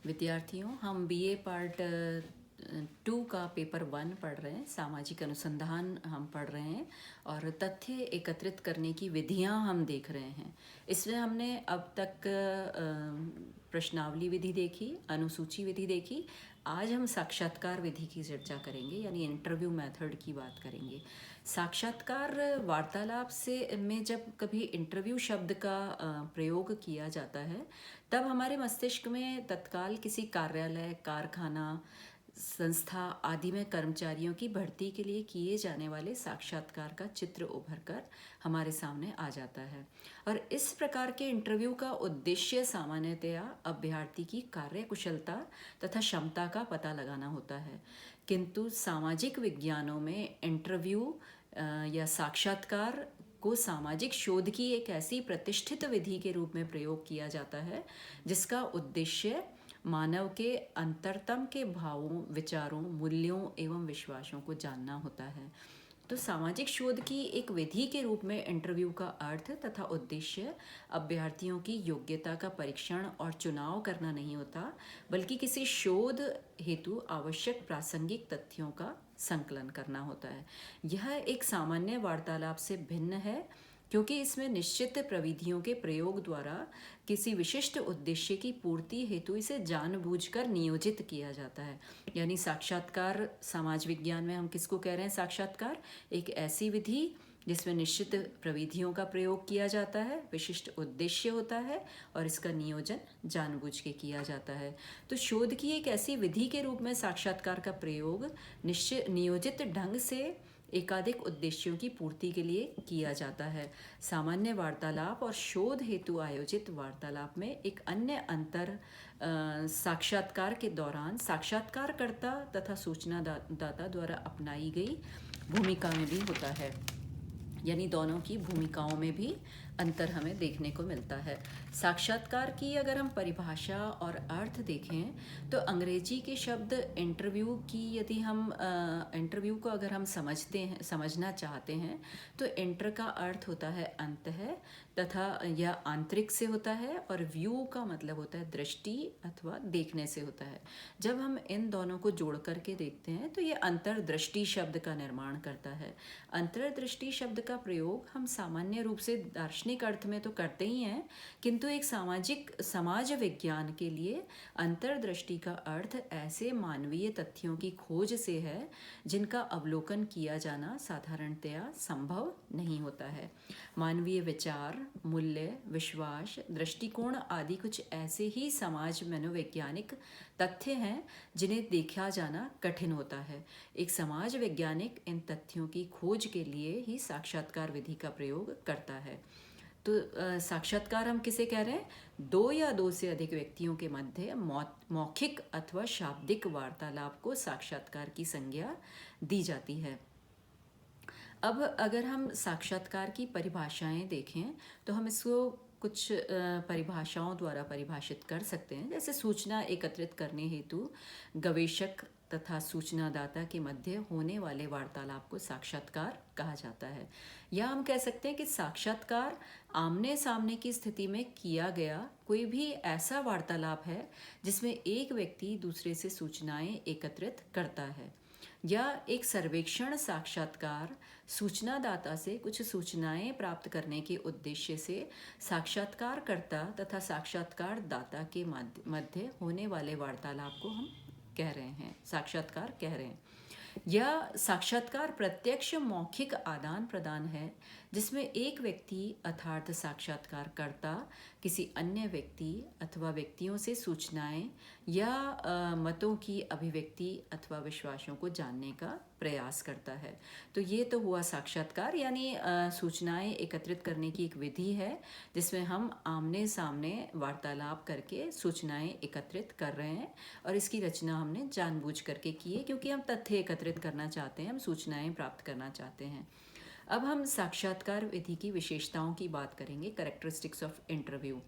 विद्यार्थियों, हम BA part 2 का पेपर 1 पढ़ रहे हैं। सामाजिक अनुसंधान हम पढ़ रहे हैं और तथ्य एकत्रित करने की विधियां हम देख रहे हैं। इसमें हमने अब तक प्रश्नावली विधि देखी, अनुसूची विधि देखी। आज हम साक्षात्कार विधि की चर्चा करेंगे, यानी इंटरव्यू मेथड की बात करेंगे। साक्षात्कार वार्तालाप से में जब कभी इंटरव्यू शब्द का प्रयोग किया जाता है, तब हमारे मस्तिष्क में तत्काल किसी कार्यालय, कारखाना, संस्था आदि में कर्मचारियों की भर्ती के लिए किए जाने वाले साक्षात्कार का चित्र उभर कर हमारे सामने आ जाता है। और इस प्रकार के इंटरव्यू का उद्देश्य सामान्यतया अभ्यर्थी की कार्य कुशलता तथा क्षमता का पता लगाना होता है। किंतु सामाजिक विज्ञानों में इंटरव्यू या साक्षात्कार को सामाजिक शोध की एक ऐसी प्रतिष्ठित विधि के रूप में प्रयोग किया जाता है जिसका उद्देश्य मानव के अंतरतम के भावों, विचारों, मूल्यों एवं विश्वासों को जानना होता है। तो सामाजिक शोध की एक विधि के रूप में इंटरव्यू का अर्थ तथा उद्देश्य अभ्यर्थियों की योग्यता का परीक्षण और चुनाव करना नहीं होता, बल्कि किसी शोध हेतु आवश्यक प्रासंगिक तथ्यों का संकलन करना होता है। यह एक सामान्य वार्तालाप से भिन्न है, क्योंकि इसमें निश्चित प्रविधियों के प्रयोग द्वारा किसी विशिष्ट उद्देश्य की पूर्ति हेतु इसे जानबूझकर नियोजित किया जाता है। यानी साक्षात्कार, समाज विज्ञान में हम किसको कह रहे हैं? साक्षात्कार एक ऐसी विधि जिसमें निश्चित प्रविधियों का प्रयोग किया जाता है, विशिष्ट उद्देश्य होता है और इसका नियोजन जानबूझ के किया जाता है। तो शोध की एक ऐसी विधि के रूप में साक्षात्कार का प्रयोग निश्चित नियोजित ढंग से एकाधिक उद्देश्यों की पूर्ति के लिए किया जाता है। सामान्य वार्तालाप और शोध हेतु आयोजित वार्तालाप में एक अन्य अंतर साक्षात्कार के दौरान साक्षात्कारकर्ता तथा सूचना दाता द्वारा अपनाई गई भूमिका में भी होता है। यानी दोनों की भूमिकाओं में भी अंतर हमें देखने को मिलता है। साक्षात्कार की अगर हम परिभाषा और अर्थ देखें तो अंग्रेजी के शब्द इंटरव्यू की, यदि हम इंटरव्यू को अगर हम समझना चाहते हैं तो इंटर का अर्थ होता है अंत है, तथा यह आंतरिक से होता है, और व्यू का मतलब होता है दृष्टि अथवा देखने से होता है। जब हम इन दोनों को जोड़ करके देखते हैं तो ये अंतर्दृष्टि शब्द का निर्माण करता है। अंतर्दृष्टि शब्द का प्रयोग हम सामान्य रूप से दार्शनिक अर्थ में तो करते ही हैं, किंतु एक समाज विज्ञान के लिए अंतर्दृष्टि का अर्थ ऐसे मानवीय तथ्यों की खोज से है जिनका अवलोकन किया जाना साधारणतया संभव नहीं होता है। मानवीय विचार, मूल्य, विश्वास, दृष्टिकोण आदि कुछ ऐसे ही समाज मनोवैज्ञानिक तथ्य हैं जिन्हें देखा जाना कठिन होता है। एक समाज वैज्ञानिक इन तथ्यों की खोज के लिए ही साक्षात्कार विधि का प्रयोग करता है। तो साक्षात्कार हम किसे कह रहे हैं? दो या दो से अधिक व्यक्तियों के मध्य मौखिक अथवा शाब्दिक वार्तालाप को साक्षात्कार की संज्ञा दी जाती है। अब अगर हम साक्षात्कार की परिभाषाएं देखें तो हम इसको कुछ परिभाषाओं द्वारा परिभाषित कर सकते हैं। जैसे सूचना एकत्रित करने हेतु गवेषक तथा सूचनादाता के मध्य होने वाले वार्तालाप को साक्षात्कार कहा जाता है। या हम कह सकते हैं कि साक्षात्कार आमने सामने की स्थिति में किया गया कोई भी ऐसा वार्तालाप है जिसमें एक व्यक्ति दूसरे से सूचनाएं एकत्रित करता है। या एक सर्वेक्षण साक्षात्कार सूचनादाता से कुछ सूचनाएं प्राप्त करने के उद्देश्य से साक्षात्कारकर्ता तथा साक्षात्कारदाता के मध्य होने वाले वार्तालाप को हम कह रहे हैं, साक्षात्कार कह रहे हैं। या साक्षात्कार प्रत्यक्ष मौखिक आदान प्रदान है जिसमें एक व्यक्ति अर्थात साक्षात्कारकर्ता किसी अन्य व्यक्ति अथवा व्यक्तियों से सूचनाएं या मतों की अभिव्यक्ति अथवा विश्वासों को जानने का प्रयास करता है। तो ये तो हुआ साक्षात्कार, यानी सूचनाएं एकत्रित करने की एक विधि है जिसमें हम आमने सामने वार्तालाप करके सूचनाएं एकत्रित कर रहे हैं, और इसकी रचना हमने जानबूझ करके की है क्योंकि हम तथ्य एकत्रित करना चाहते हैं, हम सूचनाएं प्राप्त करना चाहते हैं। अब हम साक्षात्कार विधि की विशेषताओं की बात करेंगे, कैरेक्टरिस्टिक्स ऑफ इंटरव्यू।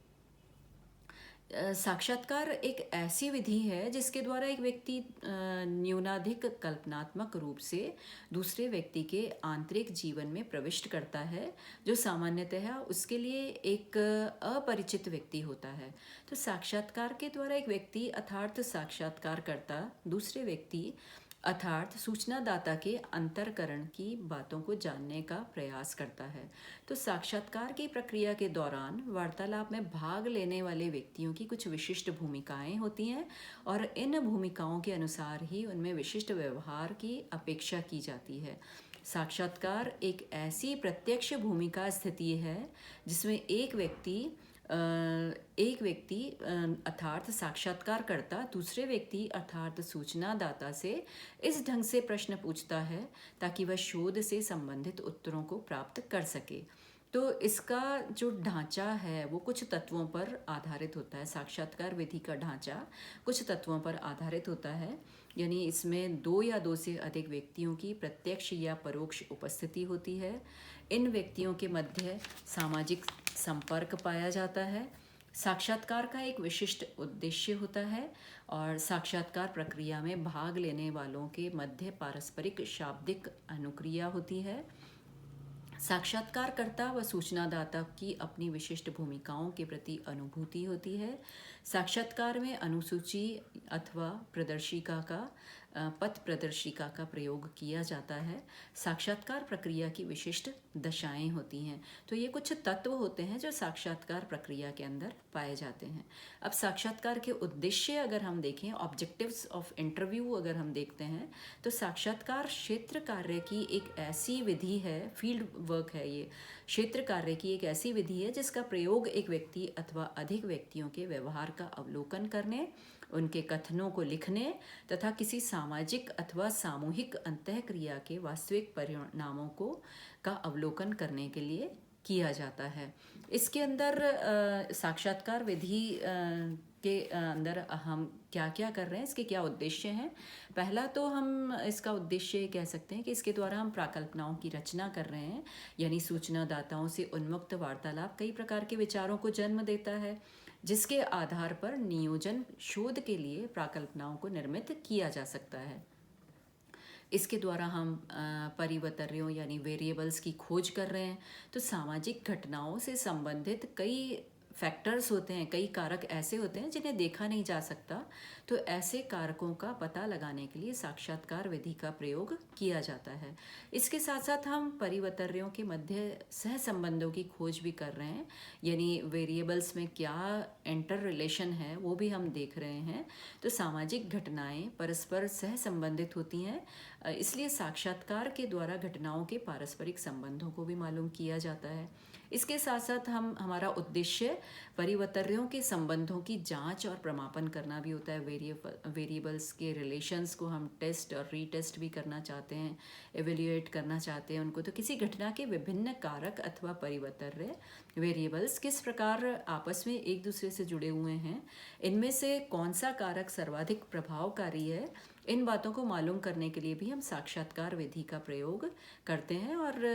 साक्षात्कार एक ऐसी विधि है जिसके द्वारा एक व्यक्ति न्यूनाधिक कल्पनात्मक रूप से दूसरे व्यक्ति के आंतरिक जीवन में प्रविष्ट करता है, जो सामान्यतः उसके लिए एक अपरिचित व्यक्ति होता है। तो साक्षात्कार के द्वारा एक व्यक्ति अर्थात साक्षात्कारकर्ता दूसरे व्यक्ति अर्थात सूचनादाता के अंतरकरण की बातों को जानने का प्रयास करता है। तो साक्षात्कार की प्रक्रिया के दौरान वार्तालाप में भाग लेने वाले व्यक्तियों की कुछ विशिष्ट भूमिकाएं होती हैं और इन भूमिकाओं के अनुसार ही उनमें विशिष्ट व्यवहार की अपेक्षा की जाती है। साक्षात्कार एक ऐसी प्रत्यक्ष भूमिका स्थिति है जिसमें एक व्यक्ति अर्थात साक्षात्कारकर्ता दूसरे व्यक्ति अर्थात सूचनादाता से इस ढंग से प्रश्न पूछता है ताकि वह शोध से संबंधित उत्तरों को प्राप्त कर सके। तो इसका जो ढांचा है वो कुछ तत्वों पर आधारित होता है। साक्षात्कार विधि का ढांचा कुछ तत्वों पर आधारित होता है, यानी इसमें 2 या 2 से अधिक व्यक्तियों की प्रत्यक्ष या परोक्ष उपस्थिति होती है। इन व्यक्तियों के मध्य सामाजिक संपर्क पाया जाता है। साक्षात्कार का एक विशिष्ट उद्देश्य होता है और साक्षात्कार प्रक्रिया में भाग लेने वालों के मध्य पारस्परिक शाब्दिक अनुक्रिया होती है। साक्षात्कारकर्ता व सूचनादाता की अपनी विशिष्ट भूमिकाओं के प्रति अनुभूति होती है। साक्षात्कार में अनुसूची अथवा पथ प्रदर्शिका का प्रयोग किया जाता है। साक्षात्कार प्रक्रिया की विशिष्ट दशाएं होती हैं। तो ये कुछ तत्व होते हैं जो साक्षात्कार प्रक्रिया के अंदर पाए जाते हैं। अब साक्षात्कार के उद्देश्य अगर हम देखें, ऑब्जेक्टिव्स ऑफ इंटरव्यू अगर हम देखते हैं, तो साक्षात्कार क्षेत्र कार्य की एक ऐसी विधि है, फील्ड वर्क है ये, क्षेत्र कार्य की एक ऐसी विधि है जिसका प्रयोग एक व्यक्ति अथवा अधिक व्यक्तियों के व्यवहार का अवलोकन करने, उनके कथनों को लिखने तथा किसी सामाजिक अथवा सामूहिक अंतःक्रिया के वास्तविक परिणामों का अवलोकन करने के लिए किया जाता है। इसके अंदर साक्षात्कार विधि के अंदर हम क्या क्या कर रहे हैं, इसके क्या उद्देश्य हैं। पहला तो हम इसका उद्देश्य कह सकते हैं कि इसके द्वारा हम प्राकल्पनाओं की रचना कर रहे हैं, यानी सूचनादाताओं से उन्मुक्त वार्तालाप कई प्रकार के विचारों को जन्म देता है, जिसके आधार पर नियोजन शोध के लिए प्राकल्पनाओं को निर्मित किया जा सकता है। इसके द्वारा हम परिवर्तर्यों यानी वेरिएबल्स की खोज कर रहे हैं। तो सामाजिक घटनाओं से संबंधित कई फैक्टर्स होते हैं, कई कारक ऐसे होते हैं जिन्हें देखा नहीं जा सकता। तो ऐसे कारकों का पता लगाने के लिए साक्षात्कार विधि का प्रयोग किया जाता है। इसके साथ साथ हम परिवर्तर्यों के मध्य सह संबंधों की खोज भी कर रहे हैं, यानी वेरिएबल्स में क्या इंटर रिलेशन है वो भी हम देख रहे हैं। तो सामाजिक घटनाएं परस्पर सह संबंधित होती हैं, इसलिए साक्षात्कार के द्वारा घटनाओं के पारस्परिक संबंधों को भी मालूम किया जाता है। इसके साथ साथ हमारा उद्देश्य परिवर्तर्यों के संबंधों की जांच और प्रमापन करना भी होता है। वेरिएबल्स के रिलेशंस को हम टेस्ट और रीटेस्ट भी करना चाहते हैं, एवेल्यूएट करना चाहते हैं उनको। तो किसी घटना के विभिन्न कारक अथवा परिवर्तर्य वेरिएबल्स किस प्रकार आपस में एक दूसरे से जुड़े हुए हैं, इनमें से कौन सा कारक सर्वाधिक प्रभावकारी है, इन बातों को मालूम करने के लिए भी हम साक्षात्कार विधि का प्रयोग करते हैं और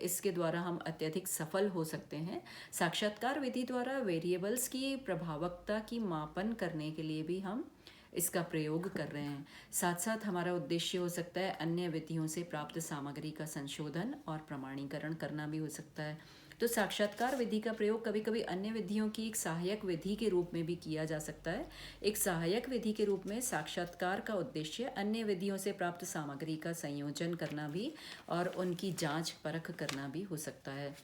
इसके द्वारा हम अत्यधिक सफल हो सकते हैं। साक्षात्कार विधि द्वारा वेरिएबल्स की प्रभावकता की मापन करने के लिए भी हम इसका प्रयोग कर रहे हैं। साथ साथ हमारा उद्देश्य हो सकता है अन्य विधियों से प्राप्त सामग्री का संशोधन और प्रमाणीकरण करना भी हो सकता है। तो साक्षात्कार विधि का प्रयोग कभी कभी अन्य विधियों की एक सहायक विधि के रूप में भी किया जा सकता है। एक सहायक विधि के रूप में साक्षात्कार का उद्देश्य अन्य विधियों से प्राप्त सामग्री का संयोजन करना भी और उनकी जांच परख करना भी हो सकता है।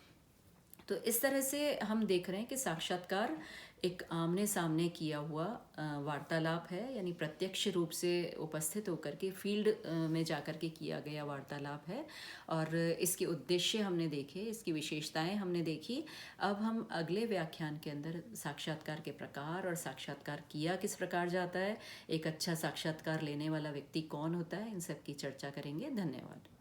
तो इस तरह से हम देख रहे हैं कि साक्षात्कार एक आमने सामने किया हुआ वार्तालाप है, यानी प्रत्यक्ष रूप से उपस्थित होकर के फील्ड में जाकर के किया गया वार्तालाप है। और इसके उद्देश्य हमने देखे, इसकी विशेषताएं हमने देखी। अब हम अगले व्याख्यान के अंदर साक्षात्कार के प्रकार और साक्षात्कार किया किस प्रकार जाता है, एक अच्छा साक्षात्कार लेने वाला व्यक्ति कौन होता है, इन सब की चर्चा करेंगे। धन्यवाद।